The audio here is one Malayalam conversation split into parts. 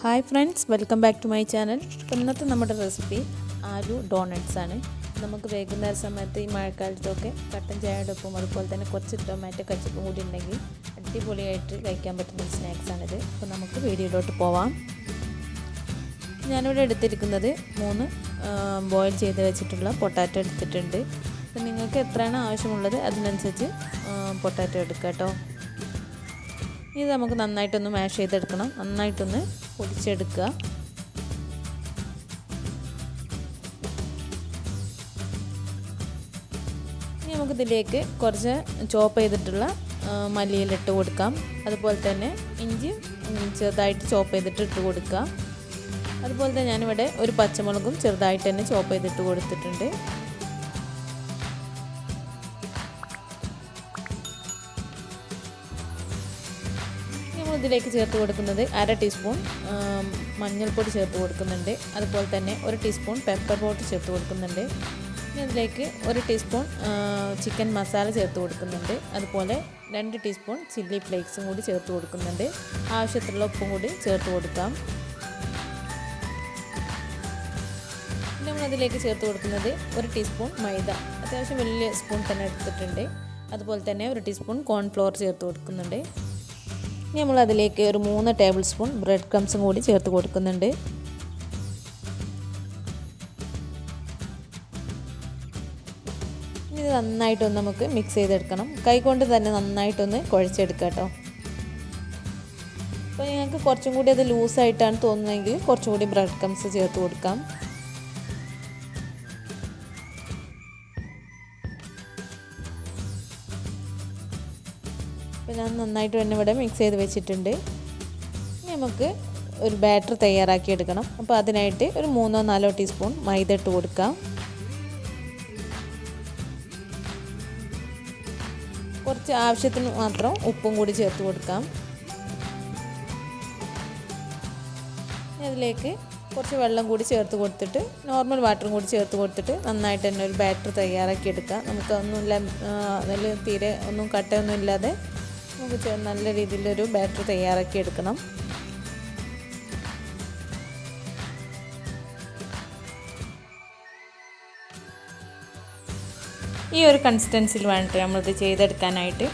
Hi friends, welcome back to my channel. ഇന്നത്തെ നമ്മുടെ റെസിപ്പി ആലു ഡോണറ്റ്സ് ആണ്. നമുക്ക് വൈകുന്നേര സമയത്ത് ഈ മഴക്കാലത്തൊക്കെ കട്ടൻ ചായയുടെ ഒപ്പം അതുപോലെ തന്നെ കുറച്ച് ടൊമാറ്റോ കച്ചപ്പും കൂടി ഉണ്ടെങ്കിൽ അടിപൊളിയായിട്ട് കഴിക്കാൻ പറ്റുന്ന ഒരു സ്നാക്സാണിത്. അപ്പോൾ നമുക്ക് വീഡിയോയിലോട്ട് പോവാം. ഞാനിവിടെ എടുത്തിരിക്കുന്നത് 3 ബോയിൽ ചെയ്ത് വെച്ചിട്ടുള്ള പൊട്ടാറ്റോ എടുത്തിട്ടുണ്ട്. അപ്പോൾ നിങ്ങൾക്ക് എത്രയാണ് ആവശ്യമുള്ളത് അതിനനുസരിച്ച് പൊട്ടാറ്റോ എടുക്കുക കേട്ടോ. ഇത് നമുക്ക് നന്നായിട്ടൊന്ന് മാഷ് ചെയ്തെടുക്കണം, നന്നായിട്ടൊന്ന് പൊടിച്ചെടുക്കുക. ഇനി നമുക്കിതിലേക്ക് കുറച്ച് ചോപ്പ് ചെയ്തിട്ടുള്ള മല്ലിയില ഇട്ട് കൊടുക്കാം. അതുപോലെ തന്നെ ഇഞ്ചി ചെറുതായിട്ട് ചോപ്പ് ചെയ്തിട്ട് ഇട്ട് കൊടുക്കുക. അതുപോലെ തന്നെ ഞാനിവിടെ ഒരു പച്ചമുളകും ചെറുതായിട്ട് തന്നെ ചോപ്പ് ചെയ്തിട്ട് കൊടുത്തിട്ടുണ്ട്. ഇതിലേക്ക് ചേർത്ത് കൊടുക്കുന്നത് 1/2 ടീസ്പൂൺ മഞ്ഞൾപ്പൊടി ചേർത്ത് കൊടുക്കുന്നുണ്ട്. അതുപോലെ തന്നെ 1 ടീസ്പൂൺ പെപ്പർ പൗഡർ ചേർത്ത് കൊടുക്കുന്നുണ്ട്. ഇനി ഇതിലേക്ക് 1 ടീസ്പൂൺ ചിക്കൻ മസാല ചേർത്ത് കൊടുക്കുന്നുണ്ട്. അതുപോലെ 2 ടീസ്പൂൺ ചില്ലി ഫ്ലേക്സും കൂടി ചേർത്ത് കൊടുക്കുന്നുണ്ട്. ആവശ്യത്തിലുള്ള ഉപ്പും കൂടി ചേർത്ത് കൊടുക്കാം. നമ്മളതിലേക്ക് ചേർത്ത് കൊടുക്കുന്നത് 1 ടീസ്പൂൺ മൈദ, അത്യാവശ്യം വലിയ സ്പൂൺ തന്നെ എടുത്തിട്ടുണ്ട്. അതുപോലെ തന്നെ 1 ടീസ്പൂൺ കോൺഫ്ലവർ ചേർത്ത് കൊടുക്കുന്നുണ്ട്. ഇനി നമ്മളതിലേക്ക് ഒരു 3 ടേബിൾ സ്പൂൺ ബ്രെഡ് ക്രംസും കൂടി ചേർത്ത് കൊടുക്കുന്നുണ്ട്. ഇത് നന്നായിട്ടൊന്ന് നമുക്ക് മിക്സ് ചെയ്തെടുക്കണം. കൈകൊണ്ട് തന്നെ നന്നായിട്ടൊന്ന് കുഴച്ചെടുക്കാം കേട്ടോ. അപ്പോൾ നിങ്ങൾക്ക് കുറച്ചും കൂടി അത് ലൂസായിട്ടാണ് തോന്നുന്നതെങ്കിൽ കുറച്ചും കൂടി ബ്രെഡ് ക്രംസ് ചേർത്ത് കൊടുക്കാം. അപ്പോൾ ഞാൻ നന്നായിട്ട് തന്നെ ഇവിടെ മിക്സ് ചെയ്ത് വെച്ചിട്ടുണ്ട്. ഇനി നമുക്ക് ഒരു ബാറ്റർ തയ്യാറാക്കി എടുക്കണം. അപ്പോൾ അതിനായിട്ട് ഒരു 3-4 ടീസ്പൂൺ മൈദ ഇട്ട് കൊടുക്കാം. കുറച്ച് ആവശ്യത്തിന് മാത്രം ഉപ്പും കൂടി ചേർത്ത് കൊടുക്കാം. അതിലേക്ക് കുറച്ച് വെള്ളം കൂടി ചേർത്ത് കൊടുത്തിട്ട് നോർമൽ വാട്ടറും കൂടി ചേർത്ത് കൊടുത്തിട്ട് നന്നായിട്ട് തന്നെ ഒരു ബാറ്റർ തയ്യാറാക്കി എടുക്കാം. നമുക്ക് ഒന്നുമില്ല, അതിൽ തീരെ ഒന്നും കട്ടയൊന്നും ഇല്ലാതെ നമുക്ക് നല്ല രീതിയിലൊരു ബാറ്റർ തയ്യാറാക്കി എടുക്കണം. ഈ ഒരു കൺസിസ്റ്റൻസിയിൽ വേണ്ടിട്ട് നമ്മളിത് ചെയ്തെടുക്കാനായിട്ട്.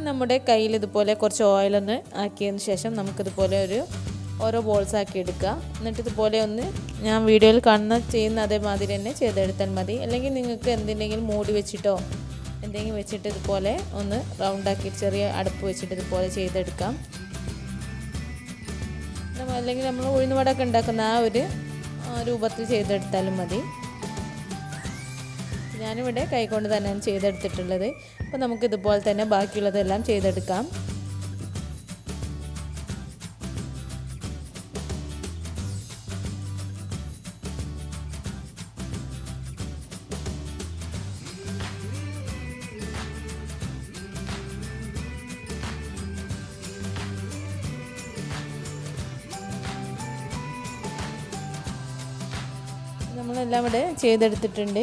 നമ്മുടെ കയ്യിൽ ഇതുപോലെ കുറച്ച് ഓയിലൊന്ന് ആക്കിയതിന് ശേഷം നമുക്കിതുപോലെ ഓരോ ബോൾസ് ആക്കി എടുക്കുക. എന്നിട്ട് ഇതുപോലെ ഒന്ന് ഞാൻ വീഡിയോയിൽ ചെയ്യുന്ന അതേമാതിരി തന്നെ ചെയ്തെടുത്താൽ മതി. അല്ലെങ്കിൽ നിങ്ങൾക്ക് എന്തിനെങ്കിലും മൂടി വെച്ചിട്ടോ എന്തെങ്കിലും വെച്ചിട്ട് ഇതുപോലെ ഒന്ന് റൗണ്ടാക്കി ചെറിയ അടപ്പ് വെച്ചിട്ട് ഇതുപോലെ ചെയ്തെടുക്കാം. അല്ലെങ്കിൽ നമ്മൾ ഉഴുന്നുവടയൊക്കെ ഉണ്ടാക്കുന്ന ആ ഒരു രൂപത്തിൽ ചെയ്തെടുത്താലും മതി. ഞാനിവിടെ കൈകൊണ്ട് തന്നെയാണ് ചെയ്തെടുത്തിട്ടുള്ളത്. അപ്പോൾ നമുക്കിതുപോലെ തന്നെ ബാക്കിയുള്ളതെല്ലാം ചെയ്തെടുക്കാം. നമ്മളെല്ലാം ഇവിടെ ചെയ്തെടുത്തിട്ടുണ്ട്.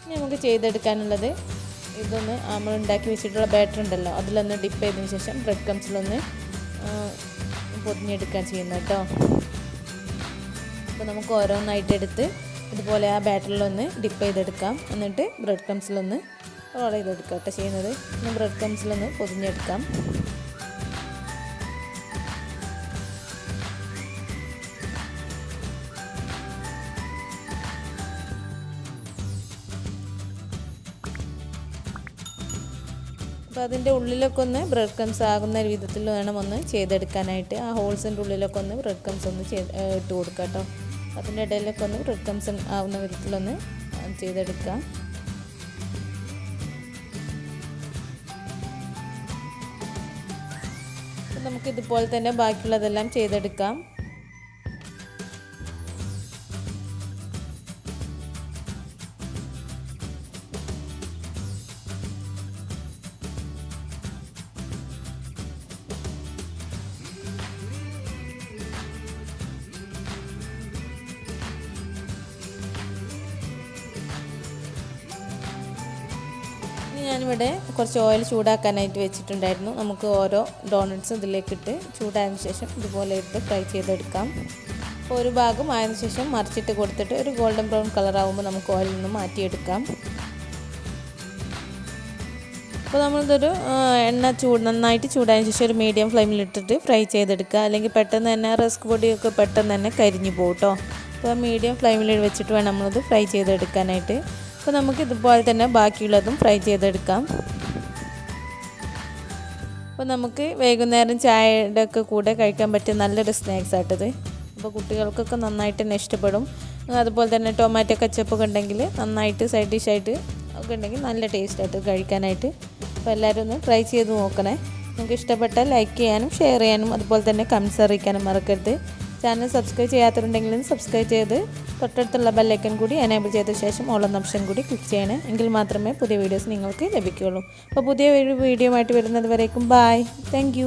ഇനി നമുക്ക് ചെയ്തെടുക്കാനുള്ളത് ഇതൊന്ന് നമ്മൾ ഉണ്ടാക്കി വെച്ചിട്ടുള്ള ബാറ്റർ ഉണ്ടല്ലോ അതിലൊന്ന് ഡിപ്പ് ചെയ്തതിന് ശേഷം ബ്രെഡ് ക്രംസിലൊന്ന് പൊതിഞ്ഞെടുക്കാൻ ചെയ്യുന്നത് കേട്ടോ. അപ്പോൾ നമുക്ക് ഓരോന്നായിട്ട് എടുത്ത് ഇതുപോലെ ആ ബാറ്ററിലൊന്ന് ഡിപ്പ് ചെയ്തെടുക്കാം. എന്നിട്ട് ബ്രെഡ് ക്രംസിലൊന്ന് റോൾ ചെയ്തെടുക്കാം കേട്ടോ ചെയ്യുന്നത്. പിന്നെ ബ്രെഡ് ക്രംസിലൊന്ന് പൊതിഞ്ഞെടുക്കാം. അപ്പോൾ അതിൻ്റെ ഉള്ളിലൊക്കെ ഒന്ന് ബ്രെഡ് ക്രംസ് ആകുന്ന വിധത്തിൽ വേണം ഒന്ന് ചെയ്തെടുക്കാനായിട്ട്. ആ ഹോൾസിൻ്റെ ഉള്ളിലൊക്കെ ഒന്ന് ബ്രെഡ് ക്രംസ് ഒന്ന് ഇട്ട് കൊടുക്കുക കേട്ടോ. അതിൻ്റെ ഇടയിലൊക്കെ ഒന്ന് ബ്രെഡ് ക്രംസ് ആവുന്ന വിധത്തിലൊന്ന് ചെയ്തെടുക്കാം. നമുക്കിതുപോലെ തന്നെ ബാക്കിയുള്ളതെല്ലാം ചെയ്തെടുക്കാം. ഞാനിവിടെ കുറച്ച് ഓയിൽ ചൂടാക്കാനായിട്ട് വെച്ചിട്ടുണ്ടായിരുന്നു. നമുക്ക് ഓരോ ഡോണറ്റ്സും ഇതിലേക്കിട്ട് ചൂടായതിനു ശേഷം ഇതുപോലെ ഇട്ട് ഫ്രൈ ചെയ്തെടുക്കാം. അപ്പോൾ ഒരു ഭാഗം ആയതിനു ശേഷം മറിച്ചിട്ട് കൊടുത്തിട്ട് ഒരു ഗോൾഡൻ ബ്രൗൺ കളർ ആകുമ്പോൾ നമുക്ക് ഓയിലിൽ നിന്ന് മാറ്റിയെടുക്കാം. അപ്പോൾ നമ്മളിതൊരു എണ്ണ നന്നായിട്ട് ചൂടായതിനു ശേഷം ഒരു മീഡിയം ഫ്ലെയിമിലിട്ടിട്ട് ഫ്രൈ ചെയ്തെടുക്കുക. അല്ലെങ്കിൽ പെട്ടെന്ന് തന്നെ റസ്ക് പൊടിയൊക്കെ പെട്ടെന്ന് തന്നെ കരിഞ്ഞു പോകും കേട്ടോ. അപ്പോൾ മീഡിയം ഫ്ലെയിമിൽ വെച്ചിട്ട് വേണം നമ്മളിത് ഫ്രൈ ചെയ്തെടുക്കാനായിട്ട്. അപ്പോൾ നമുക്ക് ഇതുപോലെ തന്നെ ബാക്കിയുള്ളതും ഫ്രൈ ചെയ്തെടുക്കാം. അപ്പോൾ നമുക്ക് വൈകുന്നേരം ചായയുടെ ഒക്കെ കൂടെ കഴിക്കാൻ പറ്റിയ നല്ലൊരു സ്നാക്സ് ആയിട്ടത്. അപ്പോൾ കുട്ടികൾക്കൊക്കെ നന്നായിട്ട് തന്നെ ഇഷ്ടപ്പെടും. അതുപോലെ തന്നെ ടൊമാറ്റോ കച്ചപ്പൊക്കെ ഉണ്ടെങ്കിൽ നന്നായിട്ട് സൈഡ് ഡിഷായിട്ട് ഒക്കെ ഉണ്ടെങ്കിൽ നല്ല ടേസ്റ്റായിട്ട് കഴിക്കാനായിട്ട്. അപ്പോൾ എല്ലാവരും ഒന്ന് ട്രൈ ചെയ്ത് നോക്കണേ. നിങ്ങൾക്ക് ഇഷ്ടപ്പെട്ടാൽ ലൈക്ക് ചെയ്യാനും ഷെയർ ചെയ്യാനും അതുപോലെ തന്നെ കമൻറ്റ്സ് അറിയിക്കാനും മറക്കരുത്. ചാനൽ സബ്സ്ക്രൈബ് ചെയ്യാത്തവരുണ്ടെങ്കിലും സബ്സ്ക്രൈബ് ചെയ്ത് തൊട്ടടുത്തുള്ള ബെല്ലൈക്കൺ കൂടി എനേബിൾ ചെയ്ത ശേഷം ഓൾ എന്ന ഓപ്ഷൻ കൂടി ക്ലിക്ക് ചെയ്യണേ. എങ്കിൽ മാത്രമേ പുതിയ വീഡിയോസ് നിങ്ങൾക്ക് ലഭിക്കുകയുള്ളൂ. അപ്പോൾ പുതിയ ഒരു വീഡിയോ ആയിട്ട് വരുന്നത് വരേക്കും ബായ്. താങ്ക്